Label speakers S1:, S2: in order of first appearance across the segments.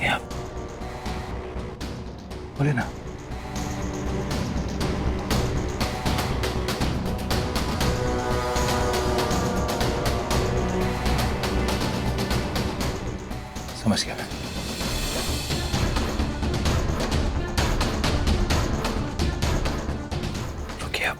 S1: चाहते हैं आप? बोले ना। समझ गया मैं। रुकिए आप।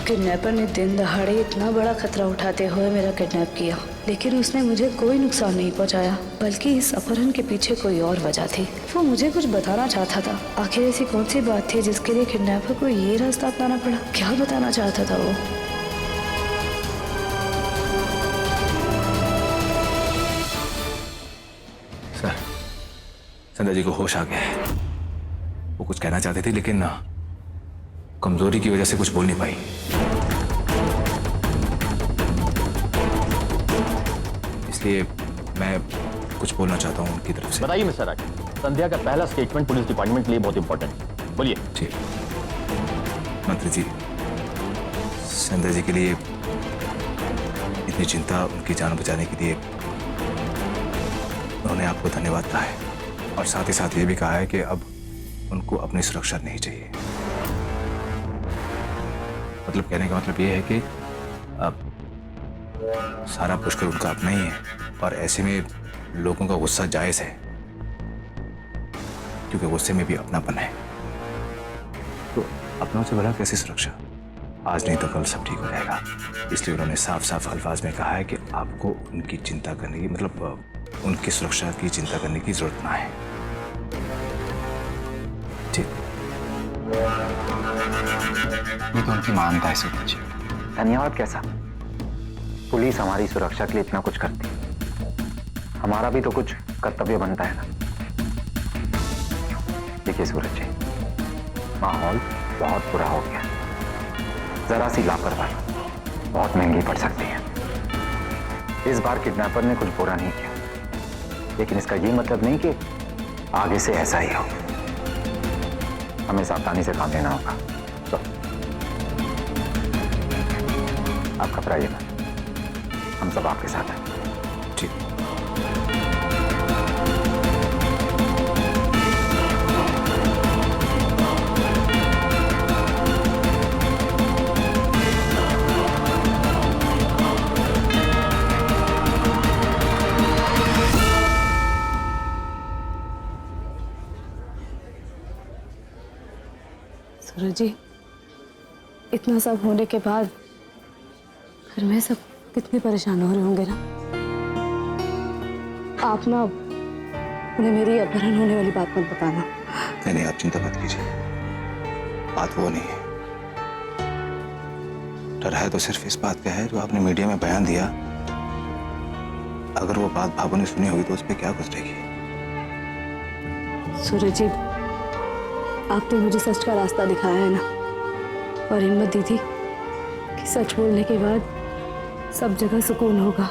S2: किडनैपर ने दिन दहाड़े इतना बड़ा खतरा उठाते हुए मेरा किडनैप किया, लेकिन उसने मुझे कोई नुकसान नहीं पहुंचाया, बल्कि इस अपहरण के पीछे कोई और वजह थी। वो मुझे कुछ बताना चाहता था। आखिर ऐसी कौन सी बात थी जिसके लिए किडनैपर को ये रास्ता अपनाना पड़ा? क्या बताना चाहता था वो?
S1: सर, संध्या जी को होश आ गया है। वो कुछ कहना चाहते थे, लेकिन कमजोरी की वजह से कुछ बोल नहीं पाई। इसलिए मैं कुछ बोलना चाहता हूँ उनकी तरफ से।
S3: बताइए मिस्टर राकेश, संध्या का पहला स्टेटमेंट पुलिस डिपार्टमेंट के लिए बहुत इंपॉर्टेंट है। बोलिए।
S1: जी मंत्री जी, संध्या जी के लिए इतनी चिंता, उनकी जान बचाने के लिए उन्होंने आपको धन्यवाद कहा है, और साथ ही साथ ये भी कहा है कि अब उनको अपनी सुरक्षा नहीं चाहिए। मतलब कहने का मतलब ये है कि अब सारा पुष्कर उनका अपना ही है, और ऐसे में लोगों का गुस्सा जायज है, क्योंकि गुस्से में भी अपनापन है। तो अपनों से भला कैसी सुरक्षा? आज नहीं तो कल सब ठीक हो जाएगा। इसलिए उन्होंने साफ साफ अल्फाज में कहा है कि आपको उनकी चिंता करने की, मतलब उनकी सुरक्षा की चिंता करने की जरूरत ना है। ठीक।
S4: ये तो उनकी मानता है सब कुछ। धन्यवाद कैसा? पुलिस हमारी सुरक्षा के लिए इतना कुछ करती है, हमारा भी तो कुछ कर्तव्य बनता है ना। देखिए सूरज जी, माहौल बहुत बुरा हो गया। जरा सी लापरवाही बहुत महंगी पड़ सकती है। इस बार किडनैपर ने कुछ बुरा नहीं किया, लेकिन इसका ये मतलब नहीं कि आगे से ऐसा ही हो। हमें सावधानी से काम लेना होगा। तो आप घबराइए मत, हम सब आपके साथ हैं।
S1: ठीक।
S2: सूरज जी, इतना सब होने के बाद घर में सब कितने परेशान हो रहे होंगे ना। आप ना उन्हें मेरी अपहरण होने वाली बात मत बताना।
S1: नहीं, आप चिंता मत कीजिए, बात वो नहीं है। डर है तो सिर्फ इस बात का है जो आपने मीडिया में बयान दिया। अगर वो बात भाभू ने सुनी होगी तो उस पर क्या गुजरेगी?
S2: सूरज जी, आपने मुझे सच का रास्ता दिखाया है ना, और हिम्मत दी थी कि सच बोलने के बाद सब जगह सुकून होगा,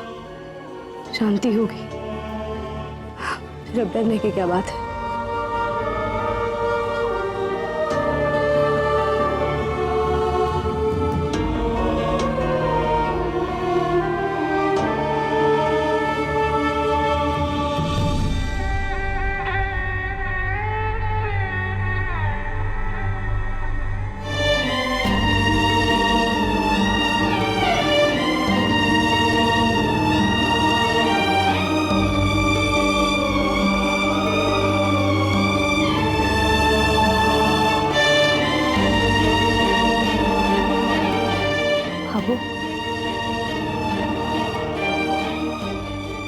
S2: शांति होगी। फिर अब डरने की क्या बात है?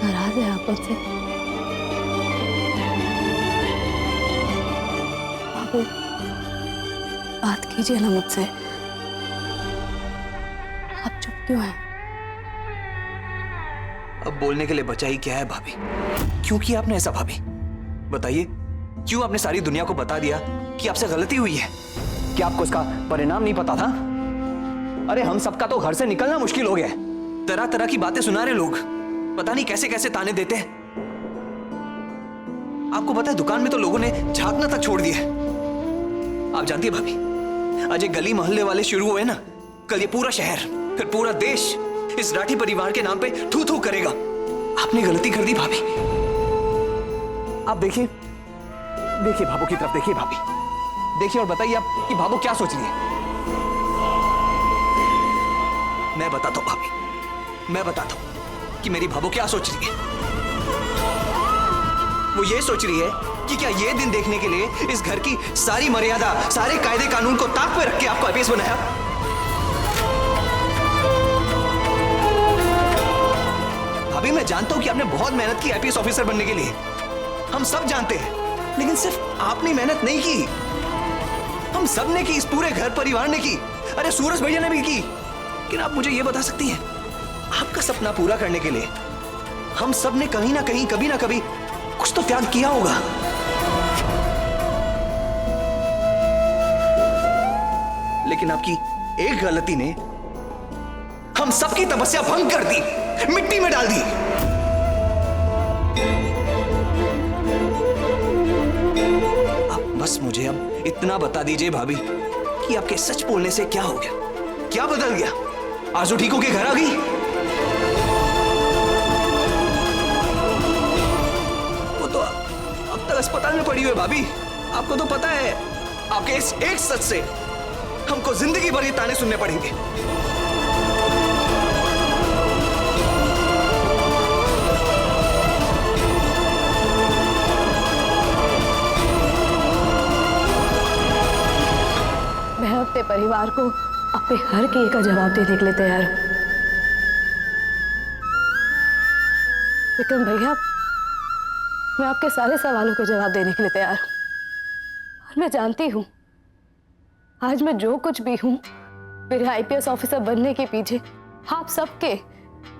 S2: नाराज है आप मुझसे? बाबू, बात कीजिए ना मुझसे। आप चुप क्यों हैं?
S5: अब बोलने के लिए बचा ही क्या है भाभी? क्यों किया आपने ऐसा भाभी? बताइए, क्यों आपने सारी दुनिया को बता दिया कि आपसे गलती हुई है? क्या आपको इसका परिणाम नहीं पता था? अरे हम सबका तो घर से निकलना मुश्किल हो गया है। तरह तरह की बातें सुना रहे लोग, पता नहीं कैसे कैसे ताने देते हैं। आपको पता है दुकान में तो लोगों ने झांकना तक छोड़ दिया। आप जानती है भाभी, आज ये गली मोहल्ले वाले शुरू हुए ना, कल ये पूरा शहर, फिर पूरा देश इस राठी परिवार के नाम पे थू थू करेगा। आपने गलती कर दी भाभी, आप देखिए, देखिए भाभो की तरफ देखिए भाभी, देखिए और बताइए आप कि भाभो क्या सोच रही है। मैं बताता हूं भाभी, मैं बताता हूं कि मेरी भाभो क्या सोच रही है। वो ये सोच रही है कि क्या ये दिन देखने के लिए इस घर की सारी मर्यादा, सारे कायदे कानून को ताक पे रख के आपको आईपीएस बनाया। भाभी मैं जानता हूं कि आपने बहुत मेहनत की आईपीएस ऑफिसर बनने के लिए, हम सब जानते हैं, लेकिन सिर्फ आपने मेहनत नहीं की, हम सब ने की, इस पूरे घर परिवार ने की, अरे सूरज भैया ने भी की। लेकिन आप मुझे यह बता सकती हैं, आपका सपना पूरा करने के लिए हम सब ने कहीं ना कहीं, कभी ना कभी कुछ तो त्याग किया होगा। लेकिन आपकी एक गलती ने हम सबकी तपस्या भंग कर दी, मिट्टी में डाल दी। आप बस मुझे अब इतना बता दीजिए भाभी कि आपके सच बोलने से क्या हो गया, क्या बदल गया? आरजू ठीक होके घर आ गई? वो तो अब तक अस्पताल में पड़ी हुई है भाभी। आपको तो पता है, आपके इस एक सच से हमको जिंदगी भर ये ताने सुनने पड़ेंगे।
S2: मैं अपने परिवार को अपने हर किए का जवाब देने के लिए तैयार हूं। विक्रम भैया, मैं आपके सारे सवालों के जवाब देने के लिए तैयार हूं। और मैं जानती हूं, आज मैं जो कुछ भी हूं, मेरे आईपीएस ऑफिसर बनने के पीछे आप सबके,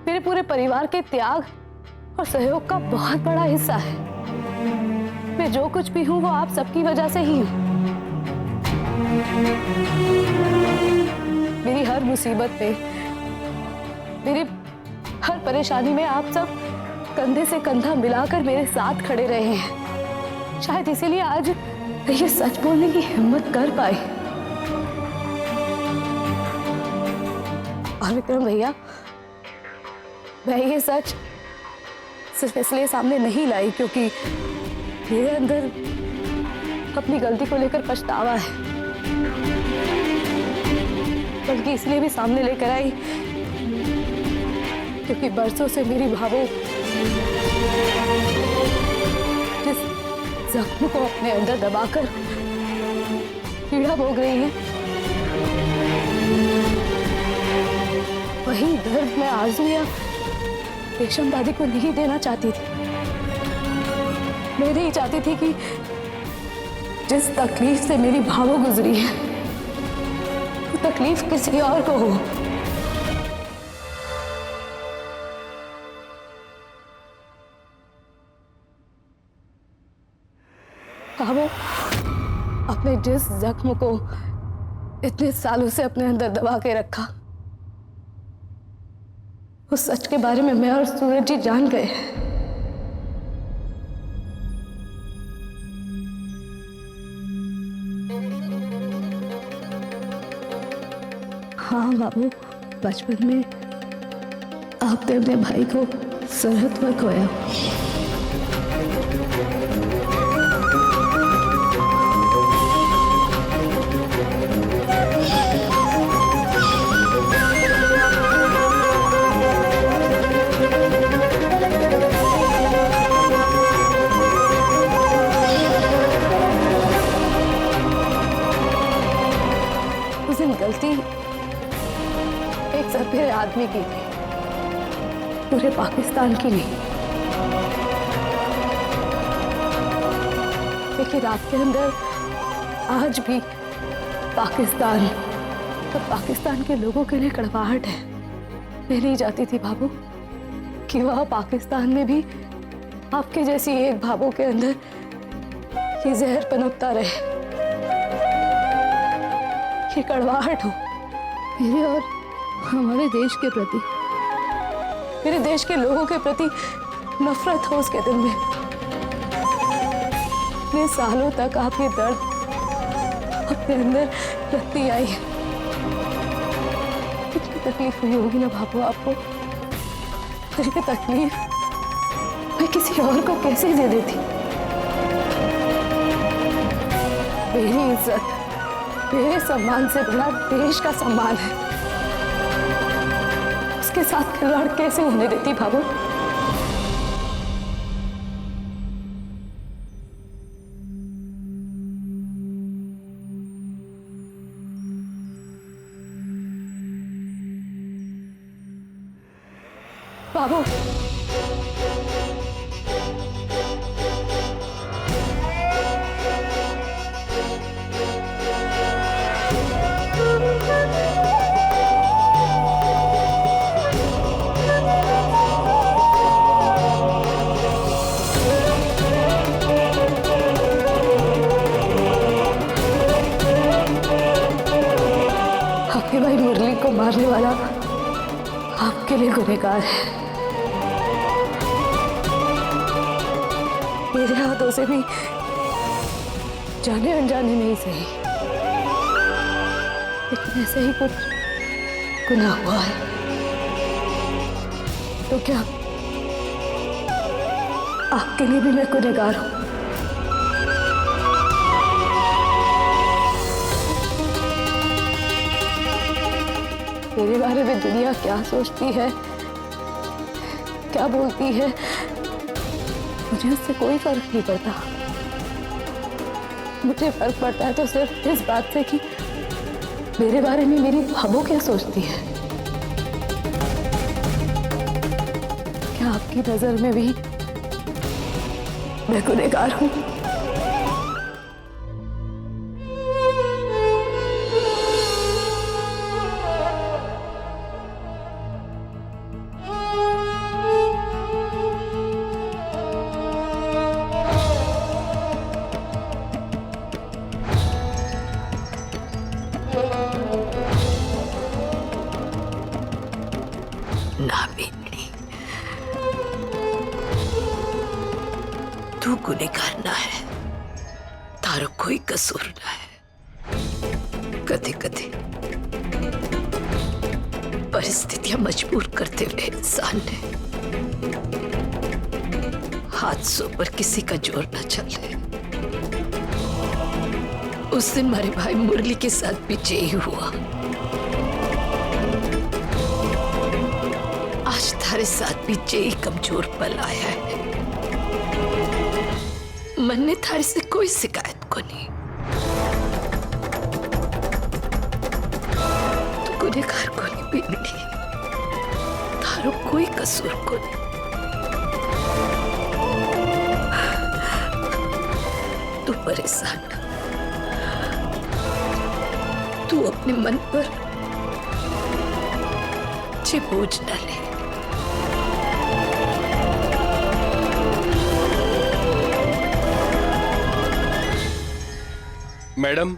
S2: मेरे पूरे परिवार के त्याग और सहयोग का बहुत बड़ा हिस्सा है। मैं जो कुछ भी हूं वो आप सबकी वजह से ही हूं। मेरी हर मुसीबत में, मेरी हर परेशानी में आप सब कंधे से कंधा मिलाकर मेरे साथ खड़े रहे हैं। शायद इसीलिए आज मैं ये सच बोलने की हिम्मत कर पाई। और विक्रम भैया, मैं ये सच सिर्फ इसलिए सामने नहीं लाई क्योंकि मेरे अंदर अपनी गलती को लेकर पछतावा है, बल्कि इसलिए भी सामने लेकर आई क्योंकि बरसों से मेरी भावो जिस जख्म को अपने अंदर दबाकर पीड़ा भोग रही है, वही दर्द मैं आरजू या रेशम दादी को नहीं देना चाहती थी। मैं नहीं चाहती थी कि जिस तकलीफ से मेरी भावो गुजरी है वो तकलीफ किसी और को हो। भावो अपने जिस जख्म को इतने सालों से अपने अंदर दबा के रखा, उस सच के बारे में मैं और सूरज जी जान गए। हाँ बाबू, बचपन में आपने अपने भाई को सरहद पर खोया। उस दिन गलती एक सफेद आदमी की थी, पूरे पाकिस्तान की नहीं। लेकिन आपके अंदर आज भी पाकिस्तान और पाकिस्तान के लोगों के लिए कड़वाहट है। मैं नहीं चाहती थी बाबू कि वह पाकिस्तान में भी आपके जैसी एक भावों के अंदर ये जहर पनपता रहे, ये कड़वाहट हो मेरे और हमारे देश के प्रति, मेरे देश के लोगों के प्रति नफरत हो उसके दिल में। इतने सालों तक आप ये दर्द अपने अंदर रखती आई है। कितनी तकलीफ हुई होगी ना बाबू आपको। ये तकलीफ मैं किसी और को कैसे दे देती। मेरी इज्जत, मेरे सम्मान से बड़ा देश का सम्मान है। उसके साथ खिलवाड़ कैसे होने देती भाभो? बाबू, आपके भाई मुरली को मारने वाला आपके लिए गुनहगार है। मेरे हाथों से भी जाने अनजाने नहीं सही, लेकिन ऐसे ही कुछ गुनाह हुआ है। तो क्या आपके लिए भी मैं गुनहगार हूं? मेरे बारे में दुनिया क्या सोचती है, क्या बोलती है, मुझे उससे कोई फर्क नहीं पड़ता। मुझे फर्क पड़ता है तो सिर्फ इस बात से कि मेरे बारे में मेरी भाभो क्या सोचती है। क्या आपकी नजर में भी मैं गुनहगार हूं?
S6: ना बेटी, तू गुनहगार ना है, तारो कोई कसूर ना है। कदे कदे परिस्थितियां मजबूर करते हुए इंसान ने हादसों पर किसी का जोर न चले। उस दिन हमारे भाई मुरली के साथ भी यही हुआ। आज थारे साथ भी यही कमजोर पल आया है। मन ने थारे से कोई शिकायत को नहीं। तू गुनहगार को नहीं बेटी, थारो कोई कसूर को नहीं। तू परेशान न, तू अपने मन पर ये बोझ न ले।
S7: मैडम,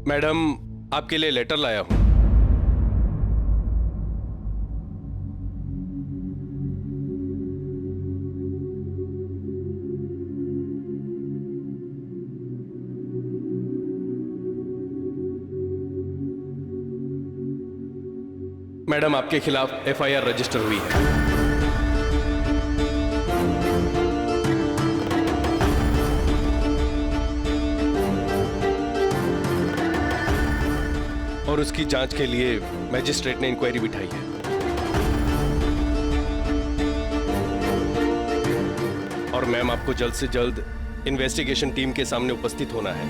S7: मैडम आपके लिए लेटर लाया हूं। मैडम आपके खिलाफ एफआईआर रजिस्टर हुई है। और उसकी जांच के लिए मैजिस्ट्रेट ने इंक्वायरी बिठाई है। और मैम आपको जल्द से जल्द इन्वेस्टिगेशन टीम के सामने उपस्थित होना है।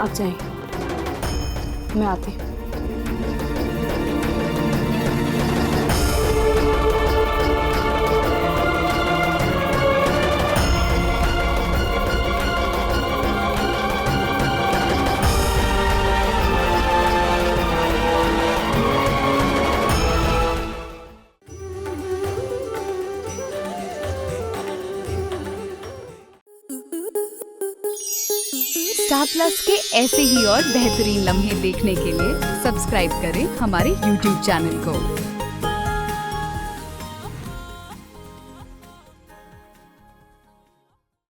S2: आप जाइए, मैं आती हूँ।
S8: स्टार प्लस के ऐसे ही और बेहतरीन लम्हे देखने के लिए सब्सक्राइब करें हमारे YouTube चैनल को।